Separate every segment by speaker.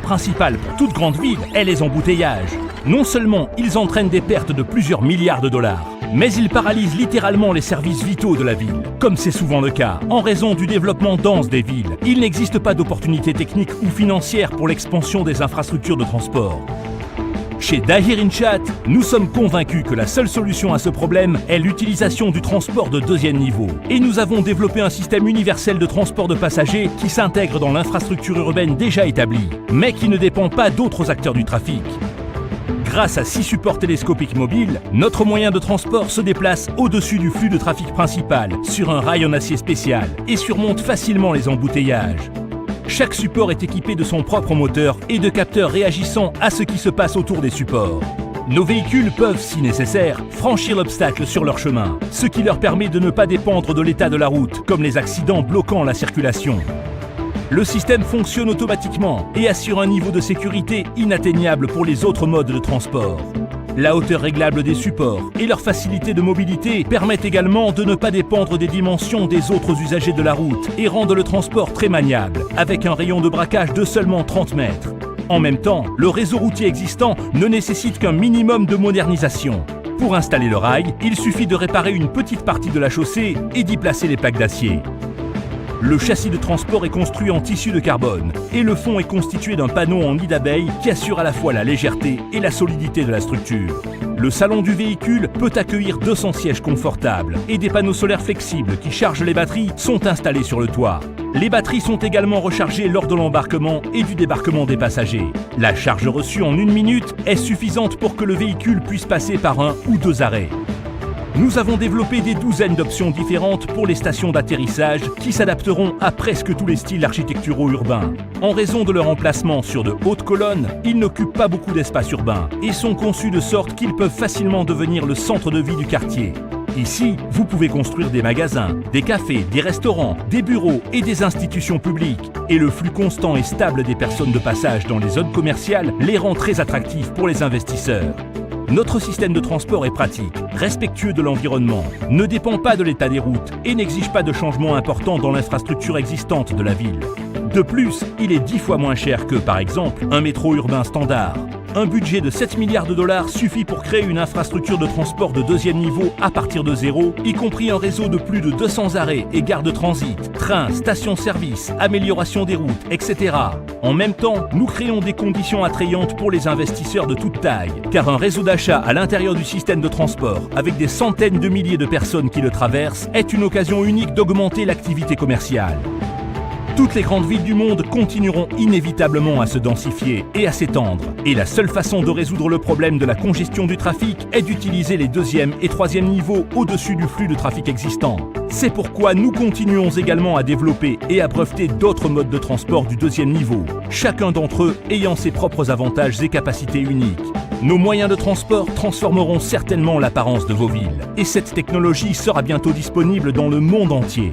Speaker 1: Principal pour toute grande ville est les embouteillages. Non seulement ils entraînent des pertes de plusieurs milliards de dollars, mais ils paralysent littéralement les services vitaux de la ville. Comme c'est souvent le cas, en raison du développement dense des villes, il n'existe pas d'opportunités techniques ou financières pour l'expansion des infrastructures de transport. Chez Dahir Inchat, nous sommes convaincus que la seule solution à ce problème est l'utilisation du transport de deuxième niveau. Et nous avons développé un système universel de transport de passagers qui s'intègre dans l'infrastructure urbaine déjà établie, mais qui ne dépend pas d'autres acteurs du trafic. Grâce à 6 supports télescopiques mobiles, notre moyen de transport se déplace au-dessus du flux de trafic principal, sur un rail en acier spécial, et surmonte facilement les embouteillages. Chaque support est équipé de son propre moteur et de capteurs réagissant à ce qui se passe autour des supports. Nos véhicules peuvent, si nécessaire, franchir l'obstacle sur leur chemin, ce qui leur permet de ne pas dépendre de l'état de la route, comme les accidents bloquant la circulation. Le système fonctionne automatiquement et assure un niveau de sécurité inatteignable pour les autres modes de transport. La hauteur réglable des supports et leur facilité de mobilité permettent également de ne pas dépendre des dimensions des autres usagers de la route et rendent le transport très maniable, avec un rayon de braquage de seulement 30 mètres. En même temps, le réseau routier existant ne nécessite qu'un minimum de modernisation. Pour installer le rail, il suffit de réparer une petite partie de la chaussée et d'y placer les plaques d'acier. Le châssis de transport est construit en tissu de carbone et le fond est constitué d'un panneau en nid d'abeille qui assure à la fois la légèreté et la solidité de la structure. Le salon du véhicule peut accueillir 200 sièges confortables et des panneaux solaires flexibles qui chargent les batteries sont installés sur le toit. Les batteries sont également rechargées lors de l'embarquement et du débarquement des passagers. La charge reçue en 1 minute est suffisante pour que le véhicule puisse passer par 1 ou 2 arrêts. Nous avons développé des douzaines d'options différentes pour les stations d'atterrissage qui s'adapteront à presque tous les styles architecturaux urbains. En raison de leur emplacement sur de hautes colonnes, ils n'occupent pas beaucoup d'espace urbain et sont conçus de sorte qu'ils peuvent facilement devenir le centre de vie du quartier. Ici, vous pouvez construire des magasins, des cafés, des restaurants, des bureaux et des institutions publiques. Et le flux constant et stable des personnes de passage dans les zones commerciales les rend très attractifs pour les investisseurs. Notre système de transport est pratique, respectueux de l'environnement, ne dépend pas de l'état des routes et n'exige pas de changements importants dans l'infrastructure existante de la ville. De plus, il est 10 fois moins cher que, par exemple, un métro urbain standard. Un budget de 7 milliards de dollars suffit pour créer une infrastructure de transport de deuxième niveau à partir de zéro, y compris un réseau de plus de 200 arrêts et gares de transit, trains, stations-service, amélioration des routes, etc. En même temps, nous créons des conditions attrayantes pour les investisseurs de toute taille, car un réseau d'achat à l'intérieur du système de transport, avec des centaines de milliers de personnes qui le traversent, est une occasion unique d'augmenter l'activité commerciale. Toutes les grandes villes du monde continueront inévitablement à se densifier et à s'étendre. Et la seule façon de résoudre le problème de la congestion du trafic est d'utiliser les 2e et 3e niveaux au-dessus du flux de trafic existant. C'est pourquoi nous continuons également à développer et à breveter d'autres modes de transport du 2e niveau, chacun d'entre eux ayant ses propres avantages et capacités uniques. Nos moyens de transport transformeront certainement l'apparence de vos villes. Et cette technologie sera bientôt disponible dans le monde entier.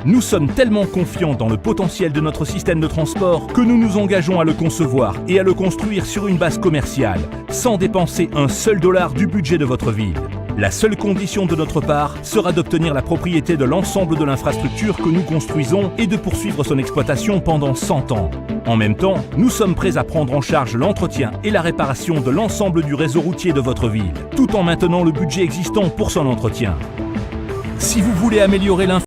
Speaker 1: Nous sommes tellement confiants dans le potentiel de notre système de transport que nous nous engageons à le concevoir et à le construire sur une base commerciale, sans dépenser un seul dollar du budget de votre ville. La seule condition de notre part sera d'obtenir la propriété de l'ensemble de l'infrastructure que nous construisons et de poursuivre son exploitation pendant 100 ans. En même temps, nous sommes prêts à prendre en charge l'entretien et la réparation de l'ensemble du réseau routier de votre ville, tout en maintenant le budget existant pour son entretien. Si vous voulez améliorer